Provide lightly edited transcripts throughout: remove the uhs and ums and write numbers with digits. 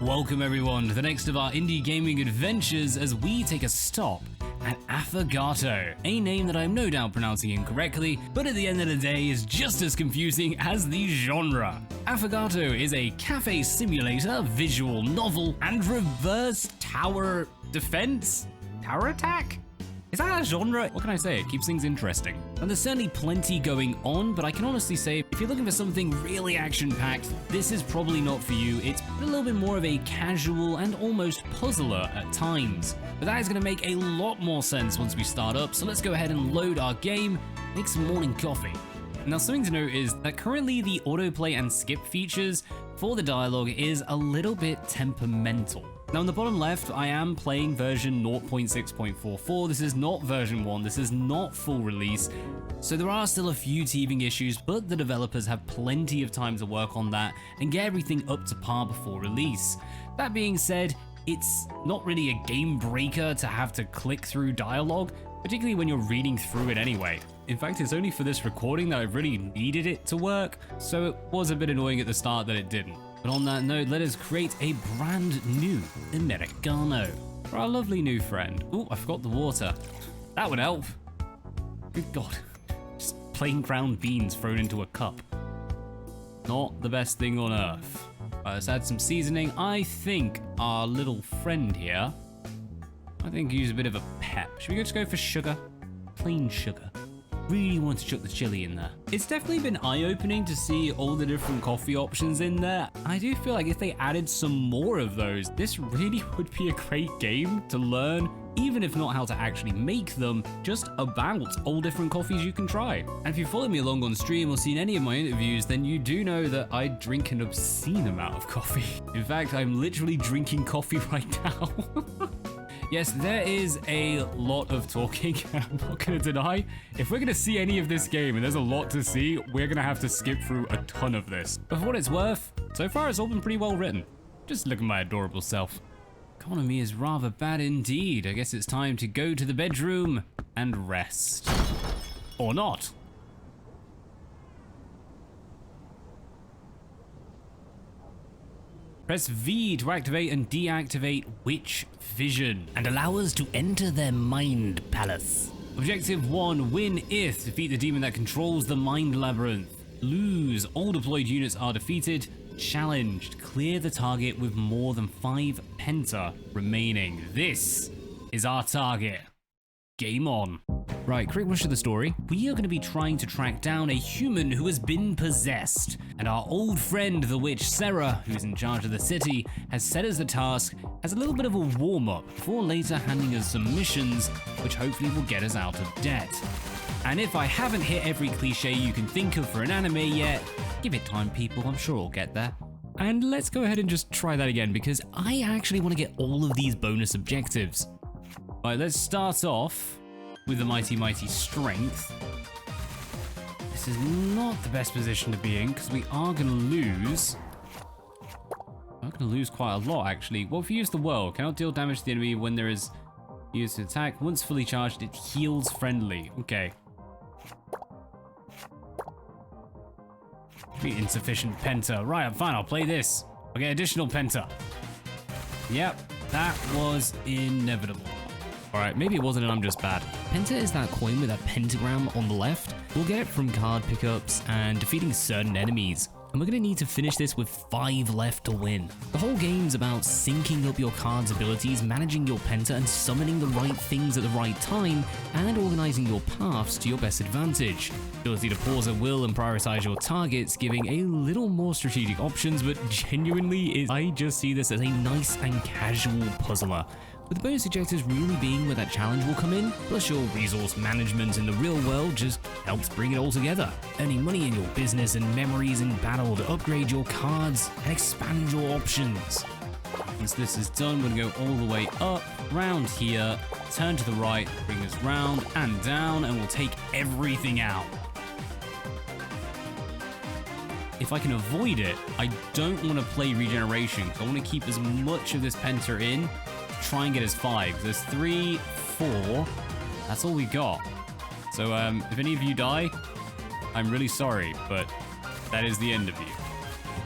Welcome everyone to the next of our indie gaming adventures as we take a stop at Affogato, a name that I'm no doubt pronouncing incorrectly, but at the end of the day is just as confusing as the genre. Affogato is a cafe simulator, visual novel, and reverse tower defense? Tower attack? Is that a genre? What can I say? It keeps things interesting. And there's certainly plenty going on, but I can honestly say, if you're looking for something really action-packed, this is probably not for you. It's a little bit more of a casual and almost puzzler at times. But that is going to make a lot more sense once we start up, so let's go ahead and load our game, make some morning coffee. Now, something to note is that currently the autoplay and skip features for the dialogue is a little bit temperamental. Now, on the bottom left, I am playing version 0.6.44. This is not version 1. This is not full release. So there are still a few teething issues, but the developers have plenty of time to work on that and get everything up to par before release. That being said, it's not really a game breaker to have to click through dialogue, particularly when you're reading through it anyway. In fact, it's only for this recording that I really needed it to work, so it was a bit annoying at the start that it didn't. But on that note, let us create a brand new Americano for our lovely new friend. Oh, I forgot the water. That would help. Good God. Just plain ground beans thrown into a cup. Not the best thing on earth. Let's add some seasoning. I think our little friend here, I think use a bit of a pep. Should we just go for sugar? Plain sugar. Really want to chuck the chili in there. It's definitely been eye-opening to see all the different coffee options in there. I do feel like if they added some more of those, this really would be a great game to learn, even if not how to actually make them, just about all different coffees you can try. And if you followed me along on stream or seen any of my interviews, then you do know that I drink an obscene amount of coffee. In fact, I'm literally drinking coffee right now. Yes, there is a lot of talking, I'm not going to deny. If we're going to see any of this game, and there's a lot to see, we're going to have to skip through a ton of this. But for what it's worth, so far it's all been pretty well written. Just look at my adorable self. Economy is rather bad indeed. I guess it's time to go to the bedroom and rest. Or not. Press V to activate and deactivate Witch Vision and allow us to enter their mind palace. Objective 1, win if. Defeat the demon that controls the mind labyrinth. Lose. All deployed units are defeated. Challenged. Clear the target with more than 5 penta remaining. This is our target. Game on. Right, quick rush of the story. We are going to be trying to track down a human who has been possessed. And our old friend, the witch Sarah, who's in charge of the city, has set us the task as a little bit of a warm-up before later handing us some missions, which hopefully will get us out of debt. And if I haven't hit every cliche you can think of for an anime yet, give it time, people. I'm sure I'll get there. And let's go ahead and just try that again, because I actually want to get all of these bonus objectives. All right, let's start off with the mighty strength. This is not the best position to be in because we are going to lose. We're going to lose quite a lot, actually. Well, if you use the whirl, cannot deal damage to the enemy when there is used to attack. Once fully charged, it heals friendly. Okay. Insufficient penta. Right, I'm fine. I'll play this. I'll get additional penta. Yep, that was inevitable. Alright, maybe it wasn't and I'm just bad. Penta is that coin with that pentagram on the left. We'll get it from card pickups and defeating certain enemies. And we're going to need to finish this with 5 left to win. The whole game's about syncing up your card's abilities, managing your penta and summoning the right things at the right time, and organizing your paths to your best advantage. Ability to pause at will and prioritize your targets, giving a little more strategic options, but genuinely, I just see this as a nice and casual puzzler. With the bonus objectives really being where that challenge will come in, plus your resource management in the real world just helps bring it all together. Earning money in your business and memories in battle to upgrade your cards and expand your options. Once this is done, we're going to go all the way up, round here, turn to the right, bring us round and down, and we'll take everything out. If I can avoid it, I don't want to play regeneration, because I want to keep as much of this penta in. Try and get us 5. There's 3, 4. That's all we got. So if any of you die, I'm really sorry, but that is the end of you.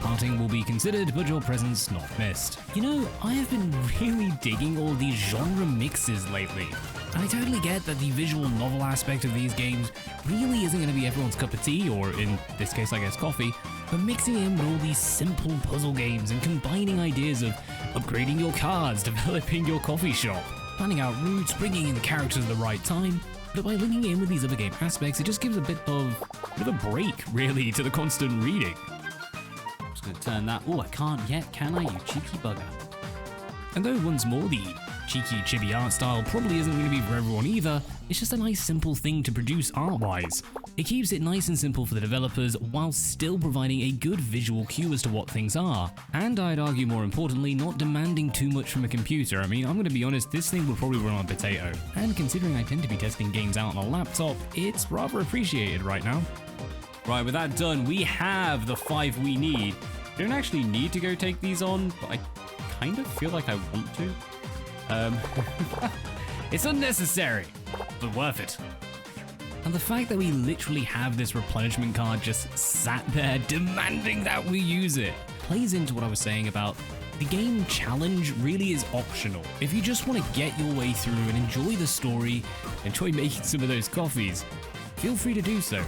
Parting will be considered, but your presence not missed. You know, I have been really digging all these genre mixes lately. And I totally get that the visual novel aspect of these games really isn't going to be everyone's cup of tea, or in this case I guess coffee, but mixing in with all these simple puzzle games and combining ideas of upgrading your cards, developing your coffee shop, planning out routes, bringing in characters at the right time. But by linking in with these other game aspects, it just gives a bit of a break, really, to the constant reading. I'm just going to turn that. Oh, I can't yet, can I, you cheeky bugger? And though once more, the cheeky chibi art style probably isn't going to be for everyone either, it's just a nice simple thing to produce art-wise. It keeps it nice and simple for the developers while still providing a good visual cue as to what things are. And I'd argue more importantly, not demanding too much from a computer. I mean, I'm going to be honest, this thing would probably run on a potato. And considering I tend to be testing games out on a laptop, it's rather appreciated right now. Right, with that done, we have the 5 we need. We don't actually need to go take these on, but I kind of feel like I want to. It's unnecessary, but worth it. And the fact that we literally have this replenishment card just sat there demanding that we use it plays into what I was saying about the game challenge really is optional. If you just want to get your way through and enjoy the story, enjoy making some of those coffees, feel free to do so.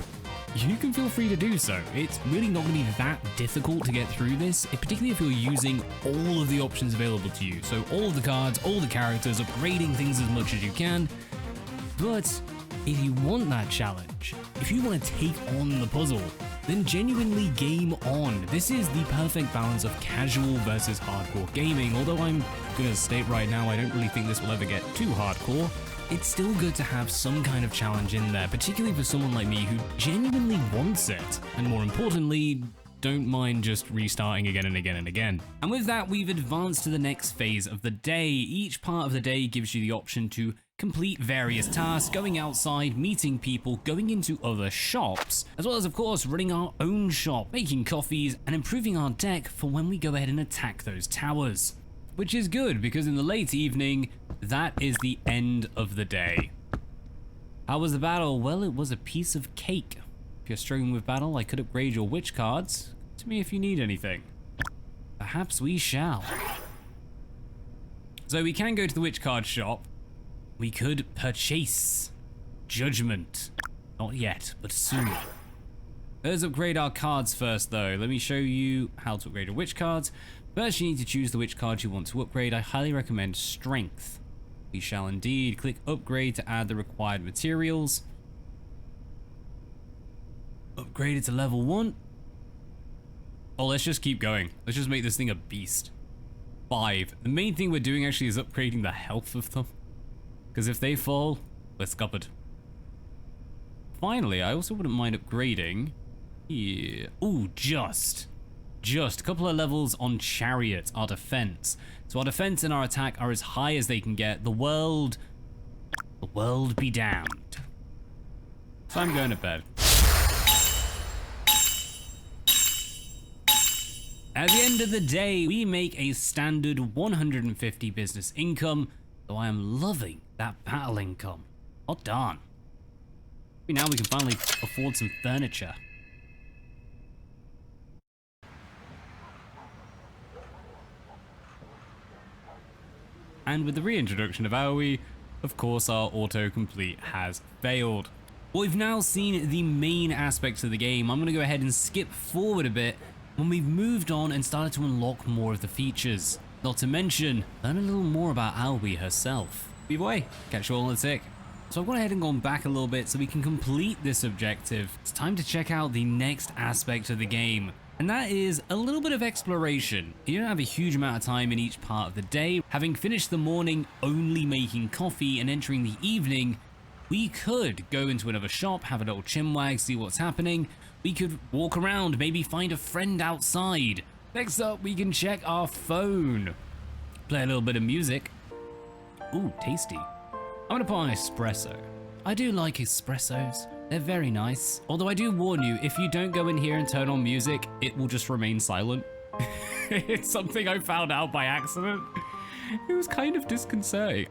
You can feel free to do so. It's really not going to be that difficult to get through this, particularly if you're using all of the options available to you. So all of the cards, all the characters, upgrading things as much as you can. But if you want that challenge, if you want to take on the puzzle, then genuinely game on. This is the perfect balance of casual versus hardcore gaming. Although I'm going to state right now, I don't really think this will ever get too hardcore. It's still good to have some kind of challenge in there, particularly for someone like me who genuinely wants it, and more importantly, don't mind just restarting again and again and again. And with that, we've advanced to the next phase of the day. Each part of the day gives you the option to complete various tasks, going outside, meeting people, going into other shops, as well as, of course, running our own shop, making coffees, and improving our deck for when we go ahead and attack those towers. Which is good, because in the late evening, that is the end of the day. How was the battle? Well, it was a piece of cake. If you're struggling with battle, I could upgrade your witch cards. To me if you need anything. Perhaps we shall. So we can go to the witch card shop. We could purchase Judgment. Not yet, but soon. Let's upgrade our cards first though. Let me show you how to upgrade your witch cards. First, you need to choose the witch card you want to upgrade. I highly recommend Strength. We shall indeed. Click Upgrade to add the required materials. Upgrade it to level 1. Oh, let's just keep going. Let's just make this thing a beast. 5. The main thing we're doing actually is upgrading the health of them. Because if they fall, we're scuppered. Finally, I also wouldn't mind upgrading. Yeah. Ooh, just a couple of levels on Chariot, our defense. So our defense and our attack are as high as they can get. The world be damned. So I'm going to bed. At the end of the day, we make a standard 150 business income, though I am loving that battle income. Hot darn. Now we can finally afford some furniture. And with the reintroduction of AoE, of course our autocomplete has failed. Well, we've now seen the main aspects of the game. I'm going to go ahead and skip forward a bit when we've moved on and started to unlock more of the features. Not to mention, learn a little more about AoE herself. Be away, catch you all in a tick. So I've gone ahead and gone back a little bit so we can complete this objective. It's time to check out the next aspect of the game. And that is a little bit of exploration. You don't have a huge amount of time in each part of the day. Having finished the morning only making coffee and entering the evening, we could go into another shop, have a little chinwag, see what's happening. We could walk around, maybe find a friend outside. Next up, we can check our phone. Play a little bit of music. Ooh, tasty. I'm gonna put on espresso. I do like espressos. They're very nice. Although I do warn you, if you don't go in here and turn on music, it will just remain silent. It's something I found out by accident. It was kind of disconcerting.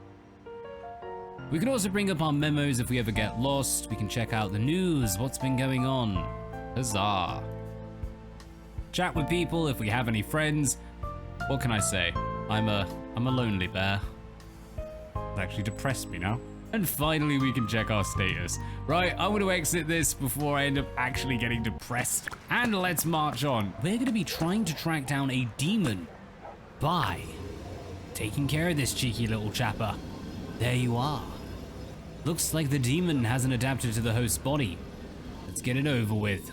We can also bring up our memos if we ever get lost. We can check out the news, what's been going on. Huzzah. chat with people, if we have any friends. What can I say? I'm a lonely bear. It actually depressed me now. And finally, we can check our status. Right, I'm going to exit this before I end up actually getting depressed. And let's march on. We're going to be trying to track down a demon by taking care of this cheeky little chapper. There you are. Looks like the demon hasn't adapted to the host's body. Let's get it over with.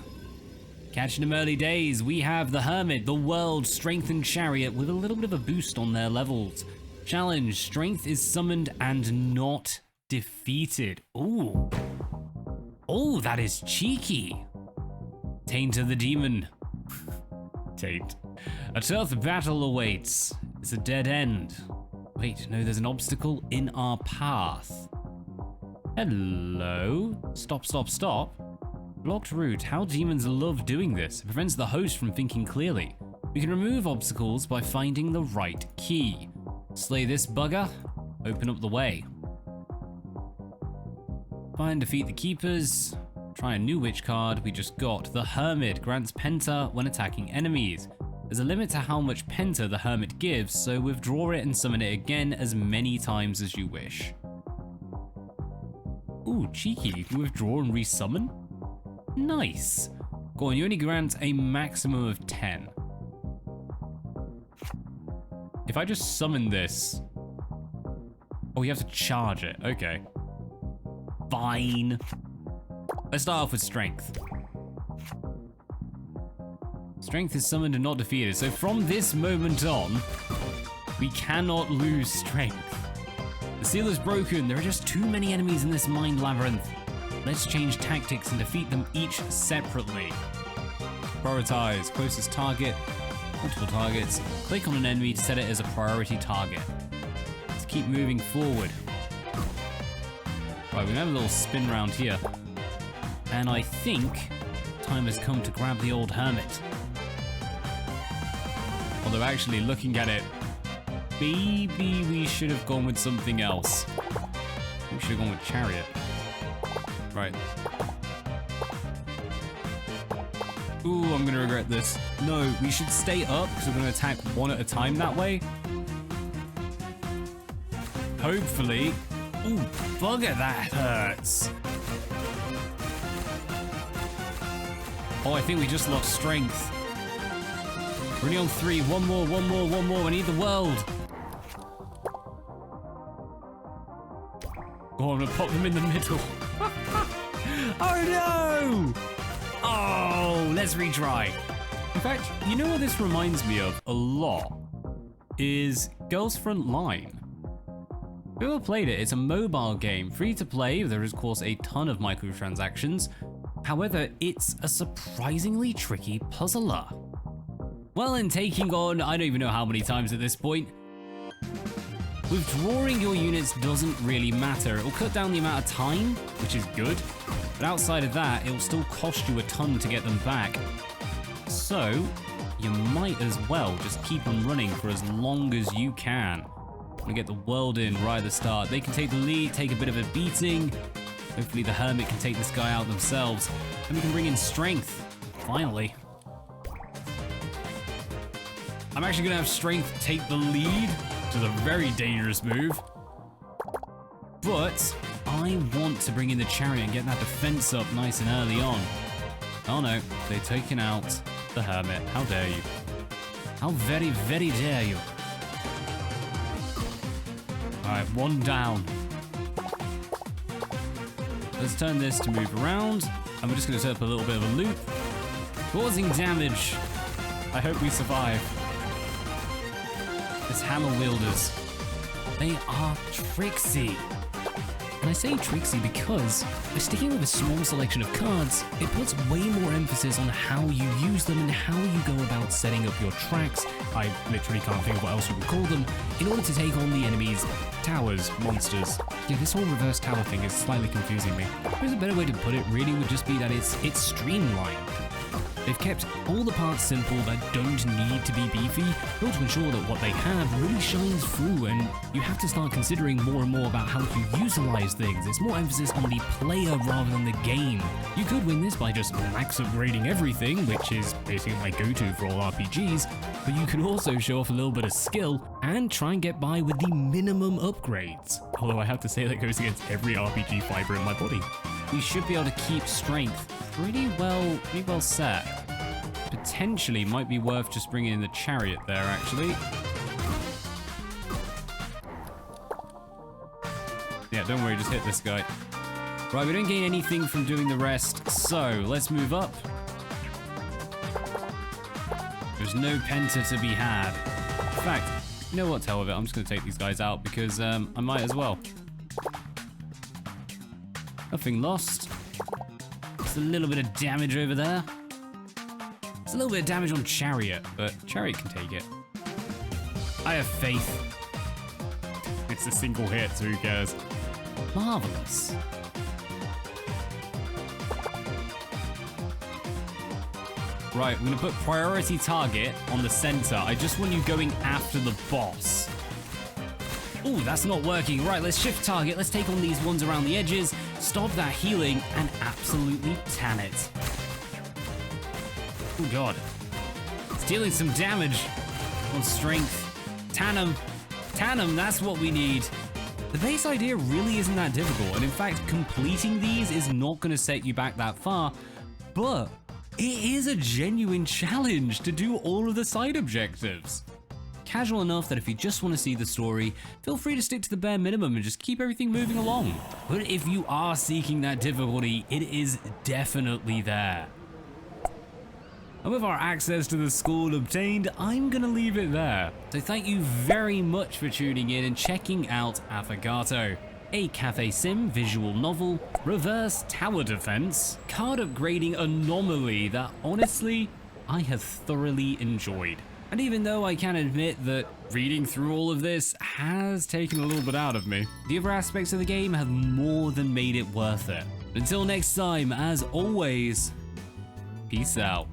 Catching them early days, we have the Hermit, the World Strengthened Chariot with a little bit of a boost on their levels. Challenge, strength is summoned and not defeated. Ooh. Oh, that is cheeky. Taint of the Demon. Taint. A tough battle awaits. It's a dead end. Wait, no, there's an obstacle in our path. Hello? Stop, stop, stop. Blocked route. How demons love doing this. It prevents the host from thinking clearly. We can remove obstacles by finding the right key. Slay this bugger. Open up the way. Find, defeat the keepers. Try a new witch card. We just got the Hermit. Grants Penta when attacking enemies. There's a limit to how much Penta the Hermit gives, so withdraw it and summon it again as many times as you wish. Ooh, cheeky. You can withdraw and resummon? Nice. Go on, you only grant a maximum of 10. If I just summon this... Oh, you have to charge it. Okay. Fine. Let's start off with strength. Strength is summoned and not defeated. So from this moment on, we cannot lose strength. The seal is broken. There are just too many enemies in this mind labyrinth. Let's change tactics and defeat them each separately. Prioritize. Closest target. Multiple targets. Click on an enemy to set it as a priority target. Let's keep moving forward. Right, we have a little spin round here. And I think time has come to grab the old Hermit. Although actually looking at it, maybe we should have gone with something else. We should have gone with Chariot. Right. Ooh, I'm gonna regret this. No, we should stay up because we're gonna attack one at a time that way. Hopefully. Ooh, bugger, that hurts. Oh, I think we just lost strength. We're only on 3. One more, one more, one more. I need the world. Oh, I'm gonna pop them in the middle. Oh no! Oh, let's retry. In fact, you know what this reminds me of a lot? Is Girls Front Line. If you ever played it, it's a mobile game, free to play. There is, of course, a ton of microtransactions. However, it's a surprisingly tricky puzzler. Well, in taking on, I don't even know how many times at this point, withdrawing your units doesn't really matter. It will cut down the amount of time, which is good, but outside of that, it will still cost you a ton to get them back. So, you might as well just keep them running for as long as you can. We get the world in right at the start. They can take the lead, take a bit of a beating. Hopefully the Hermit can take this guy out themselves. And we can bring in strength, finally. I'm actually gonna have strength take the lead, which is a very dangerous move. But I want to bring in the Chariot and get that defense up nice and early on. Oh no, they've taken out the Hermit. How dare you? How very, very dare you? Alright, one down. Let's turn this to move around, and we're just going to set up a little bit of a loop, causing damage. I hope we survive. This hammer wielders, they are tricksy. And I say tricksy because by sticking with a small selection of cards, it puts way more emphasis on how you use them and how you go about setting up your tracks. I literally can't think of what else you would call them, in order to take on the enemy's towers, monsters. Yeah, this whole reverse tower thing is slightly confusing me. There's a better way to put it really would just be that it's streamlined. They've kept all the parts simple that don't need to be beefy, built to ensure that what they have really shines through, and you have to start considering more and more about how to utilize things. It's more emphasis on the player rather than the game. You could win this by just max upgrading everything, which is basically my go-to for all RPGs, but you can also show off a little bit of skill and try and get by with the minimum upgrades. Although I have to say that goes against every RPG fiber in my body. We should be able to keep strength pretty well set. Potentially might be worth just bringing in the chariot there, actually. Yeah, don't worry, just hit this guy. Right, we don't gain anything from doing the rest, so let's move up. There's no penta to be had. In fact, you know what, hell with it, I'm just gonna take these guys out because I might as well. Nothing lost. Just a little bit of damage over there. It's a little bit of damage on Chariot, but Chariot can take it. I have faith. It's a single hit, so who cares? Marvelous. Right, I'm gonna put priority target on the center. I just want you going after the boss. Ooh, that's not working. Right, let's shift target. Let's take on these ones around the edges, stop that healing, and absolutely tan it. Oh god. It's dealing some damage on strength. Tan him. Tan him, that's what we need. The base idea really isn't that difficult, and in fact, completing these is not going to set you back that far, but it is a genuine challenge to do all of the side objectives. Casual enough that if you just want to see the story, feel free to stick to the bare minimum and just keep everything moving along. But if you are seeking that difficulty, it is definitely there. And with our access to the school obtained, I'm gonna leave it there. So thank you very much for tuning in and checking out Affogato, a cafe sim visual novel, reverse tower defense, card upgrading anomaly that honestly, I have thoroughly enjoyed. And even though I can admit that reading through all of this has taken a little bit out of me, the other aspects of the game have more than made it worth it. Until next time, as always, peace out.